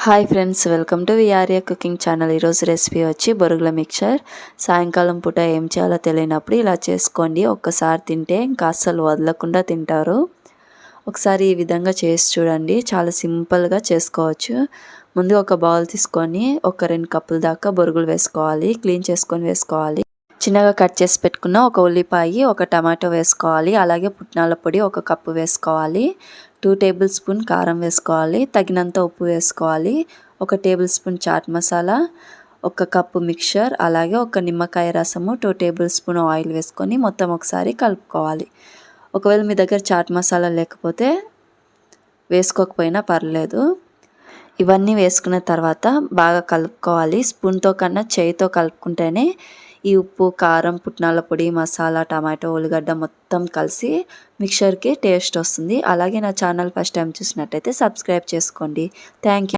Hi friends, welcome to VRA cooking channel. ఈరోజు recipe వచ్చి బొరుగుల mixture. సాయంకాలం పూట ఏం చేయాలో తెలియనప్పుడు ఇలా చేసుకోండి. ఒక్కసారి తింటే ఇంకా అస్సలు వదలకుండా తింటారు. ఒకసారి ఈ విధంగా చేసి చూడండి, చాలా సింపుల్గా చేసుకోవచ్చు. ముందు ఒక బౌల్ తీసుకొని ఒక 2 కప్పుల దాకా బొరుగులు వేసుకోవాలి. క్లీన్ చేసుకొని వేసుకోవాలి. చిన్నగా కట్ చేసి పెట్టుకున్న ఒక ఉల్లిపాయ, ఒక టమాటో వేసుకోవాలి. అలాగే పుట్నాల పొడి 1 కప్పు వేసుకోవాలి. 2 టేబుల్ స్పూన్ కారం వేసుకోవాలి. తగినంత ఉప్పు వేసుకోవాలి. 1 tablespoon chaat masala, 1 cup mixture, అలాగే 1 నిమ్మకాయ రసము, 2 టేబుల్ స్పూన్ ఆయిల్ వేసుకొని మొత్తం ఒకసారి కలుపుకోవాలి. ఒకవేళ మీ దగ్గర చాట్ మసాలా లేకపోతే వేసుకోకపోయినా పర్లేదు. ఇవన్నీ వేసుకున్న తర్వాత బాగా కలుపుకోవాలి. స్పూన్తో కన్నా చేయితో కలుపుకుంటేనే ఈ ఉప్పు, కారం, పుట్నాల పొడి, మసాలా, టమాటో, ఉల్లిగడ్డ మొత్తం కలిసి మిక్చర్కి టేస్ట్ వస్తుంది. అలాగే నా ఛానల్ ఫస్ట్ టైం చూసినట్టయితే సబ్స్క్రైబ్ చేసుకోండి. Thank you.